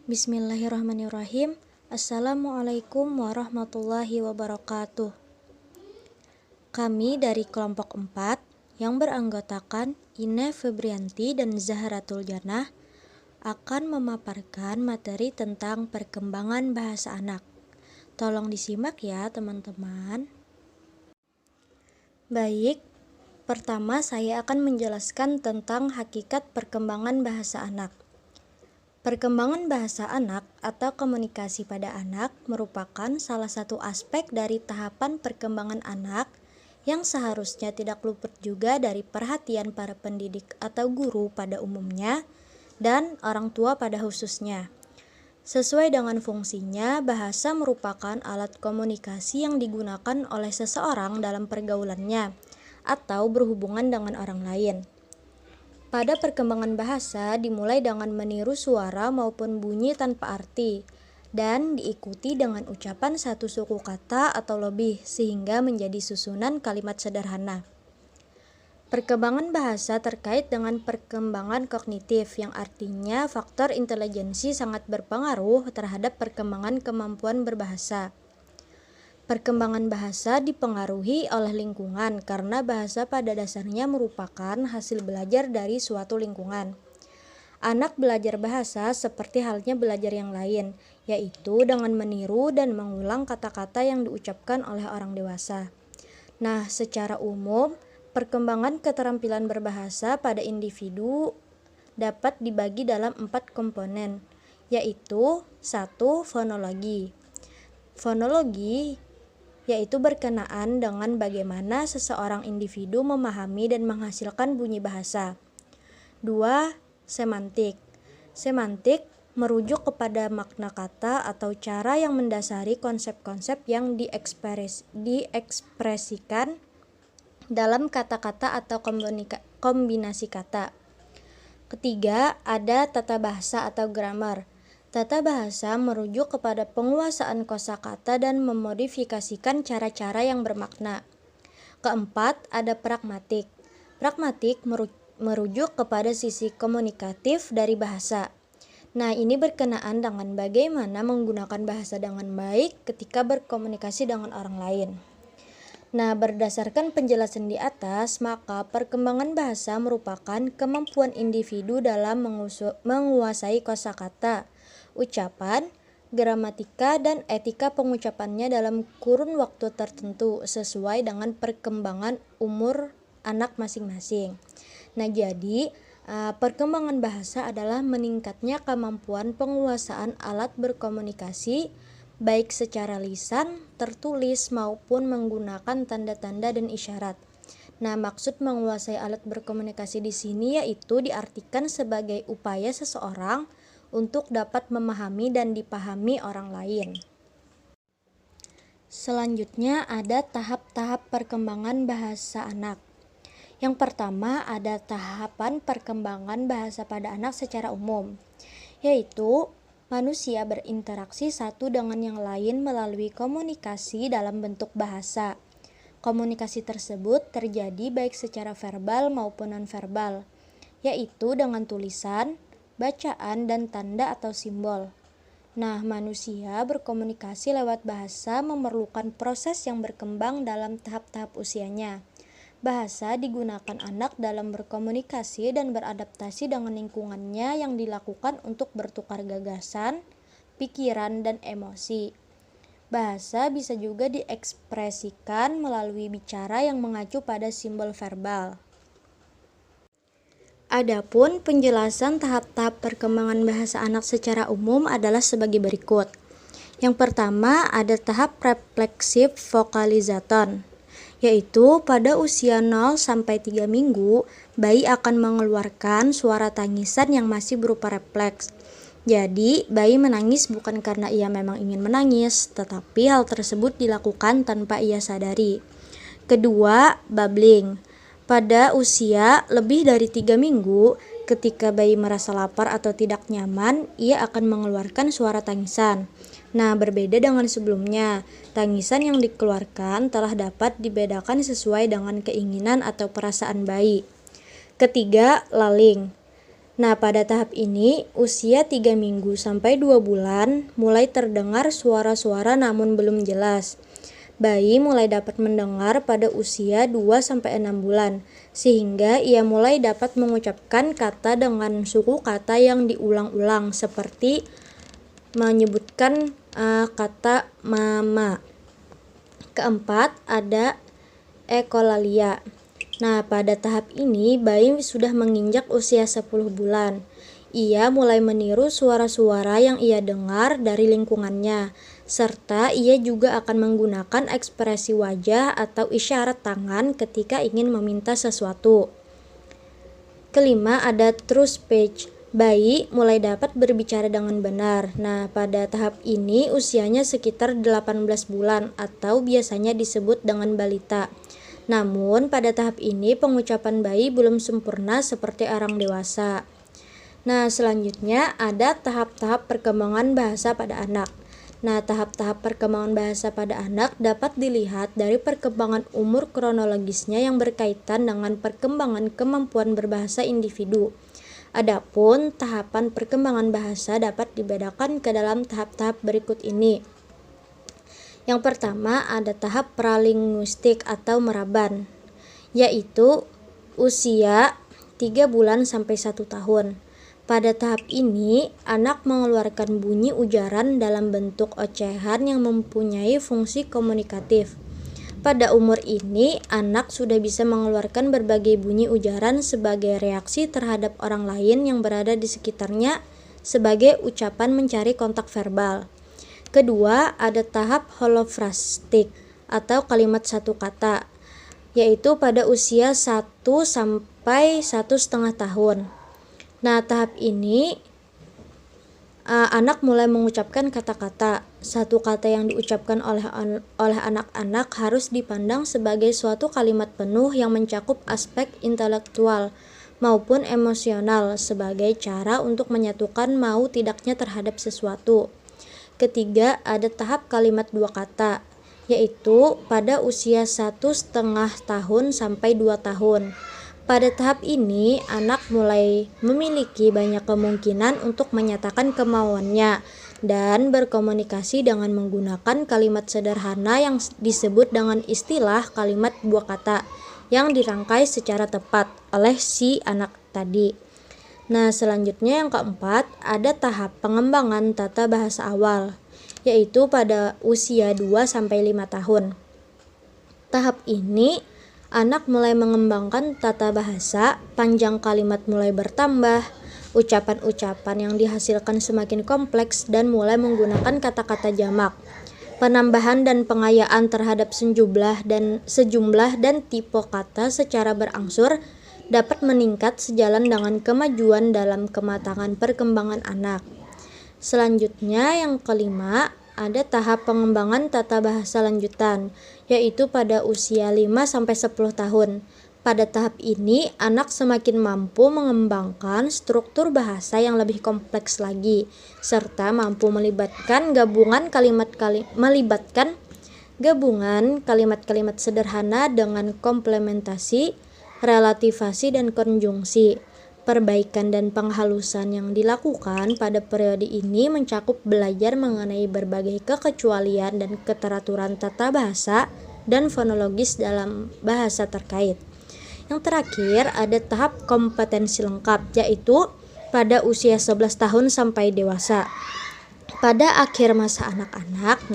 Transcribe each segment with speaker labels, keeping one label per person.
Speaker 1: Bismillahirrahmanirrahim. Assalamualaikum warahmatullahi wabarakatuh. Kami dari kelompok 4 yang beranggotakan Ine Febrianti dan Zahratul Janah akan memaparkan materi tentang perkembangan bahasa anak. Tolong disimak ya teman-teman. Baik, pertama saya akan menjelaskan tentang hakikat perkembangan bahasa anak. Perkembangan bahasa anak atau komunikasi pada anak merupakan salah satu aspek dari tahapan perkembangan anak yang seharusnya tidak luput juga dari perhatian para pendidik atau guru pada umumnya dan orang tua pada khususnya. Sesuai dengan fungsinya, bahasa merupakan alat komunikasi yang digunakan oleh seseorang dalam pergaulannya atau berhubungan dengan orang lain. Pada perkembangan bahasa dimulai dengan meniru suara maupun bunyi tanpa arti dan diikuti dengan ucapan satu suku kata atau lebih sehingga menjadi susunan kalimat sederhana. Perkembangan bahasa terkait dengan perkembangan kognitif yang artinya faktor intelijensi sangat berpengaruh terhadap perkembangan kemampuan berbahasa. Perkembangan bahasa dipengaruhi oleh lingkungan karena bahasa pada dasarnya merupakan hasil belajar dari suatu lingkungan. Anak belajar bahasa seperti halnya belajar yang lain, yaitu dengan meniru dan mengulang kata-kata yang diucapkan oleh orang dewasa. Nah, secara umum, perkembangan keterampilan berbahasa pada individu dapat dibagi dalam 4 komponen, yaitu 1. Fonologi. Fonologi yaitu berkenaan dengan bagaimana seseorang individu memahami dan menghasilkan bunyi bahasa. 2. Semantik. Semantik merujuk kepada makna kata atau cara yang mendasari konsep-konsep yang diekspresikan dalam kata-kata atau kombinasi kata. Ketiga, ada tata bahasa atau grammar. Tata bahasa merujuk kepada penguasaan kosakata dan memodifikasikan cara-cara yang bermakna. Keempat, ada pragmatik. Pragmatik merujuk kepada sisi komunikatif dari bahasa. Nah, ini berkenaan dengan bagaimana menggunakan bahasa dengan baik ketika berkomunikasi dengan orang lain. Nah, berdasarkan penjelasan di atas, maka perkembangan bahasa merupakan kemampuan individu dalam menguasai kosakata, ucapan, gramatika, dan etika pengucapannya dalam kurun waktu tertentu sesuai dengan perkembangan umur anak masing-masing. Nah, jadi perkembangan bahasa adalah meningkatnya kemampuan penguasaan alat berkomunikasi baik secara lisan, tertulis, maupun menggunakan tanda-tanda dan isyarat. Nah, maksud menguasai alat berkomunikasi di sini yaitu diartikan sebagai upaya seseorang untuk dapat memahami dan dipahami orang lain. Selanjutnya ada tahap-tahap perkembangan bahasa anak. Yang pertama ada tahapan perkembangan bahasa pada anak secara umum, yaitu manusia berinteraksi satu dengan yang lain melalui komunikasi dalam bentuk bahasa. Komunikasi tersebut terjadi baik secara verbal maupun nonverbal, yaitu dengan tulisan, bacaan, dan tanda atau simbol. Nah, manusia berkomunikasi lewat bahasa memerlukan proses yang berkembang dalam tahap-tahap usianya. Bahasa digunakan anak dalam berkomunikasi dan beradaptasi dengan lingkungannya yang dilakukan untuk bertukar gagasan, pikiran, dan emosi. Bahasa bisa juga diekspresikan melalui bicara yang mengacu pada simbol verbal. Adapun penjelasan tahap-tahap perkembangan bahasa anak secara umum adalah sebagai berikut. Yang pertama ada tahap refleksif vokalizaton, yaitu pada usia 0 sampai 3 minggu, bayi akan mengeluarkan suara tangisan yang masih berupa refleks. Jadi, bayi menangis bukan karena ia memang ingin menangis, tetapi hal tersebut dilakukan tanpa ia sadari. Kedua, babbling. Pada usia lebih dari 3 minggu, ketika bayi merasa lapar atau tidak nyaman, ia akan mengeluarkan suara tangisan. Nah, berbeda dengan sebelumnya, tangisan yang dikeluarkan telah dapat dibedakan sesuai dengan keinginan atau perasaan bayi. Ketiga, laling. Nah, pada tahap ini, usia 3 minggu sampai 2 bulan mulai terdengar suara-suara namun belum jelas. Bayi mulai dapat mendengar pada usia 2-6 bulan, sehingga ia mulai dapat mengucapkan kata dengan suku kata yang diulang-ulang, seperti menyebutkan kata mama. Keempat, ada ekolalia. Nah, pada tahap ini bayi sudah menginjak usia 10 bulan. Ia mulai meniru suara-suara yang ia dengar dari lingkungannya, serta ia juga akan menggunakan ekspresi wajah atau isyarat tangan ketika ingin meminta sesuatu. Kelima, ada true speech. Bayi mulai dapat berbicara dengan benar. Nah, pada tahap ini usianya sekitar 18 bulan atau biasanya disebut dengan balita. Namun, pada tahap ini pengucapan bayi belum sempurna seperti orang dewasa. Nah, selanjutnya ada tahap-tahap perkembangan bahasa pada anak. Nah, tahap-tahap perkembangan bahasa pada anak dapat dilihat dari perkembangan umur kronologisnya yang berkaitan dengan perkembangan kemampuan berbahasa individu. Adapun tahapan perkembangan bahasa dapat dibedakan ke dalam tahap-tahap berikut ini. Yang pertama ada tahap pralinguistik atau meraban, yaitu usia 3 bulan sampai 1 tahun. Pada tahap ini, anak mengeluarkan bunyi ujaran dalam bentuk ocehan yang mempunyai fungsi komunikatif. Pada umur ini, anak sudah bisa mengeluarkan berbagai bunyi ujaran sebagai reaksi terhadap orang lain yang berada di sekitarnya sebagai ucapan mencari kontak verbal. Kedua, ada tahap holofrastik atau kalimat satu kata, yaitu pada usia 1 sampai 1,5 tahun. Nah, tahap ini anak mulai mengucapkan kata-kata. Satu kata yang diucapkan oleh anak-anak harus dipandang sebagai suatu kalimat penuh yang mencakup aspek intelektual maupun emosional sebagai cara untuk menyatukan mau tidaknya terhadap sesuatu. Ketiga, ada tahap kalimat dua kata, yaitu pada usia 1,5 tahun sampai 2 tahun. Pada tahap ini, anak mulai memiliki banyak kemungkinan untuk menyatakan kemauannya dan berkomunikasi dengan menggunakan kalimat sederhana yang disebut dengan istilah kalimat dua kata yang dirangkai secara tepat oleh si anak tadi. Nah, selanjutnya yang keempat, ada tahap pengembangan tata bahasa awal, yaitu pada usia 2-5 tahun. Tahap ini anak mulai mengembangkan tata bahasa, panjang kalimat mulai bertambah, ucapan-ucapan yang dihasilkan semakin kompleks dan mulai menggunakan kata-kata jamak. Penambahan dan pengayaan terhadap sejumlah dan tipe kata secara berangsur dapat meningkat sejalan dengan kemajuan dalam kematangan perkembangan anak. Selanjutnya yang kelima, ada tahap pengembangan tata bahasa lanjutan, yaitu pada usia 5-10 tahun. Pada tahap ini, anak semakin mampu mengembangkan struktur bahasa yang lebih kompleks lagi, serta mampu melibatkan kalimat-kalimat sederhana dengan komplementasi, relativasi, dan konjungsi. Perbaikan dan penghalusan yang dilakukan pada periode ini mencakup belajar mengenai berbagai kekecualian dan keteraturan tata bahasa dan fonologis dalam bahasa terkait. Yang terakhir, ada tahap kompetensi lengkap, yaitu pada usia 11 tahun sampai dewasa. Pada akhir masa anak-anak,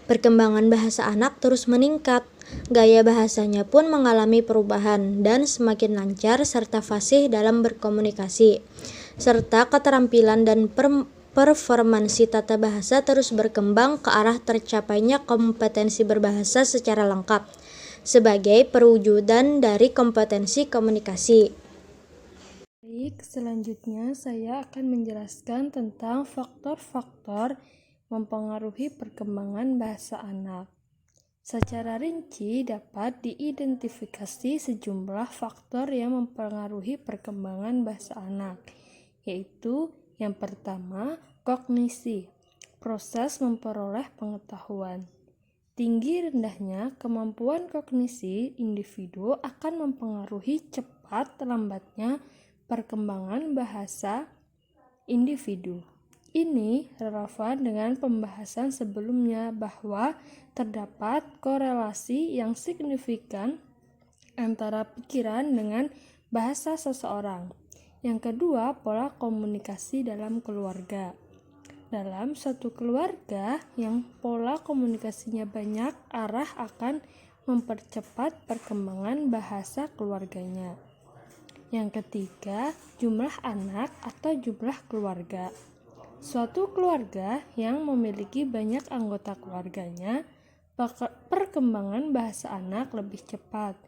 Speaker 1: perkembangan bahasa anak terus meningkat. Gaya bahasanya pun mengalami perubahan dan semakin lancar serta fasih dalam berkomunikasi, serta keterampilan dan performansi tata bahasa terus berkembang ke arah tercapainya kompetensi berbahasa secara lengkap sebagai perwujudan dari kompetensi komunikasi.
Speaker 2: Baik, selanjutnya saya akan menjelaskan tentang faktor-faktor mempengaruhi perkembangan bahasa anak. Secara rinci dapat diidentifikasi sejumlah faktor yang mempengaruhi perkembangan bahasa anak, yaitu yang pertama, kognisi, proses memperoleh pengetahuan. Tinggi rendahnya kemampuan kognisi individu akan mempengaruhi cepat lambatnya perkembangan bahasa individu. Ini relevan dengan pembahasan sebelumnya bahwa terdapat korelasi yang signifikan antara pikiran dengan bahasa seseorang. Yang kedua, pola komunikasi dalam keluarga. Dalam suatu keluarga yang pola komunikasinya banyak, arah akan mempercepat perkembangan bahasa keluarganya. Yang ketiga, jumlah anak atau jumlah keluarga. Suatu keluarga yang memiliki banyak anggota keluarganya, perkembangan bahasa anak lebih cepat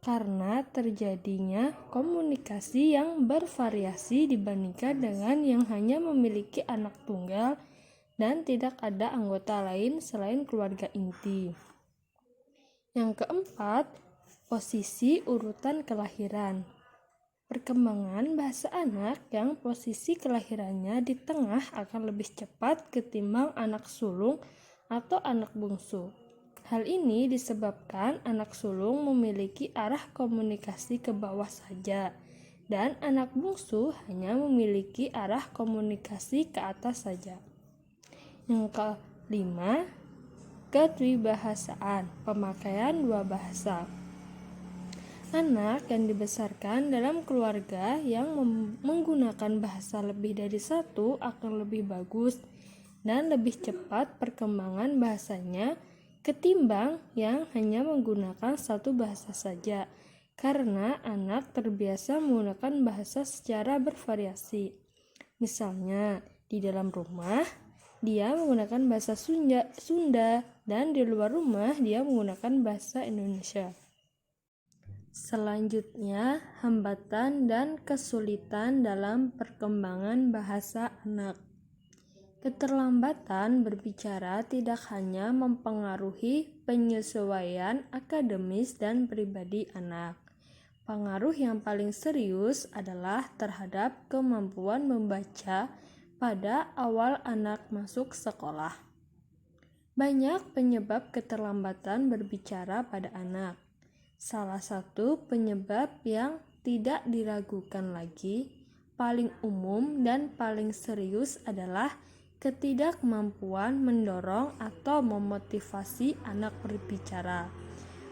Speaker 2: karena terjadinya komunikasi yang bervariasi dibandingkan dengan yang hanya memiliki anak tunggal dan tidak ada anggota lain selain keluarga inti. Yang keempat, posisi urutan kelahiran. Perkembangan bahasa anak yang posisi kelahirannya di tengah akan lebih cepat ketimbang anak sulung atau anak bungsu. Hal ini disebabkan anak sulung memiliki arah komunikasi ke bawah saja, dan anak bungsu hanya memiliki arah komunikasi ke atas saja. Yang kelima, kedwibahasaan, pemakaian dua bahasa. Anak yang dibesarkan dalam keluarga yang menggunakan bahasa lebih dari satu akan lebih bagus dan lebih cepat perkembangan bahasanya ketimbang yang hanya menggunakan satu bahasa saja, karena anak terbiasa menggunakan bahasa secara bervariasi. Misalnya, di dalam rumah, dia menggunakan bahasa Sunda, dan di luar rumah, dia menggunakan bahasa Indonesia. Selanjutnya, hambatan dan kesulitan dalam perkembangan bahasa anak. Keterlambatan berbicara tidak hanya mempengaruhi penyesuaian akademis dan pribadi anak. Pengaruh yang paling serius adalah terhadap kemampuan membaca pada awal anak masuk sekolah. Banyak penyebab keterlambatan berbicara pada anak. Salah satu penyebab yang tidak diragukan lagi, paling umum dan paling serius adalah ketidakmampuan mendorong atau memotivasi anak berbicara.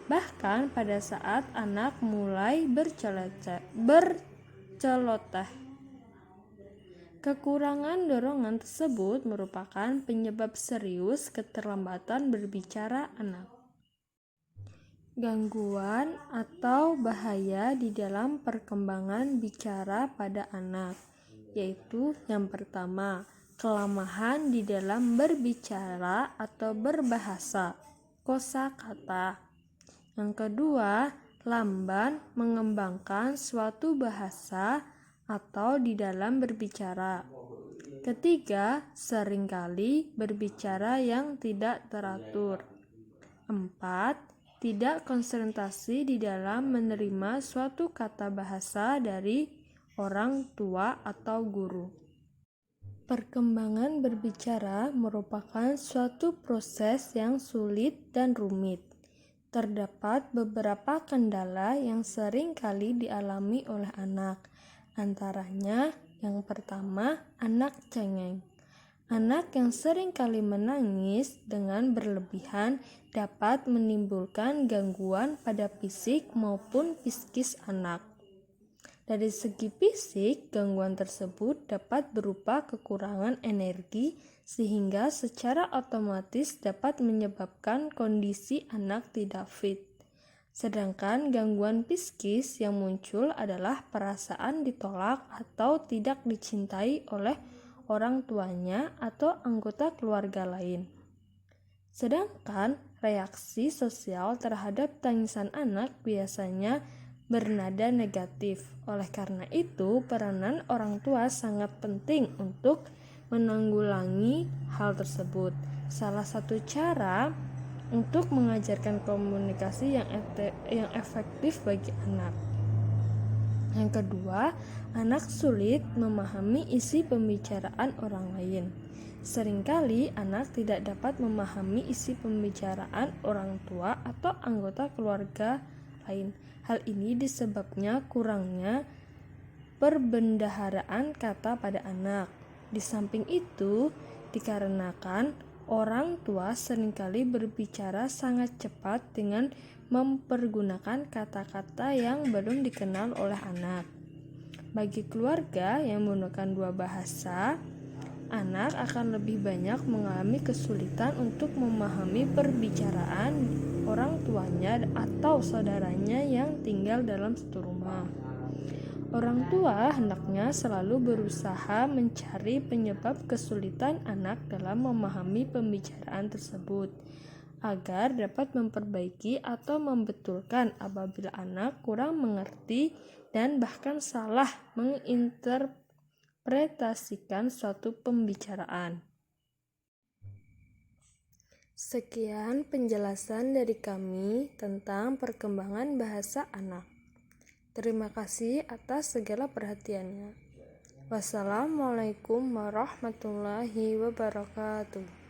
Speaker 2: Bahkan pada saat anak mulai berceloteh. Kekurangan dorongan tersebut merupakan penyebab serius keterlambatan berbicara anak. Gangguan atau bahaya di dalam perkembangan bicara pada anak, yaitu yang pertama, kelemahan di dalam berbicara atau berbahasa, kosakata. Yang kedua, lamban mengembangkan suatu bahasa atau di dalam berbicara. Ketiga, seringkali berbicara yang tidak teratur. 4. Tidak konsentrasi di dalam menerima suatu kata bahasa dari orang tua atau guru. Perkembangan berbicara merupakan suatu proses yang sulit dan rumit. Terdapat beberapa kendala yang sering kali dialami oleh anak. Antaranya, yang pertama, anak cengeng. Anak yang sering kali menangis dengan berlebihan dapat menimbulkan gangguan pada fisik maupun psikis anak. Dari segi fisik, gangguan tersebut dapat berupa kekurangan energi sehingga secara otomatis dapat menyebabkan kondisi anak tidak fit. Sedangkan gangguan psikis yang muncul adalah perasaan ditolak atau tidak dicintai oleh orang tuanya atau anggota keluarga lain. Sedangkan reaksi sosial terhadap tangisan anak biasanya bernada negatif. Oleh karena itu, peranan orang tua sangat penting untuk menanggulangi hal tersebut. Salah satu cara untuk mengajarkan komunikasi yang efektif bagi anak. Yang kedua, anak sulit memahami isi pembicaraan orang lain. Seringkali anak tidak dapat memahami isi pembicaraan orang tua atau anggota keluarga lain. Hal ini disebabnya kurangnya perbendaharaan kata pada anak. Di samping itu, dikarenakan orang tua seringkali berbicara sangat cepat dengan mempergunakan kata-kata yang belum dikenal oleh anak. Bagi keluarga yang menggunakan dua bahasa, anak akan lebih banyak mengalami kesulitan untuk memahami perbicaraan orang tuanya atau saudaranya yang tinggal dalam satu rumah. Orang tua hendaknya selalu berusaha mencari penyebab kesulitan anak dalam memahami pembicaraan tersebut, agar dapat memperbaiki atau membetulkan apabila anak kurang mengerti dan bahkan salah menginterpretasikan suatu pembicaraan. Sekian penjelasan dari kami tentang perkembangan bahasa anak. Terima kasih atas segala perhatiannya. Wassalamualaikum warahmatullahi wabarakatuh.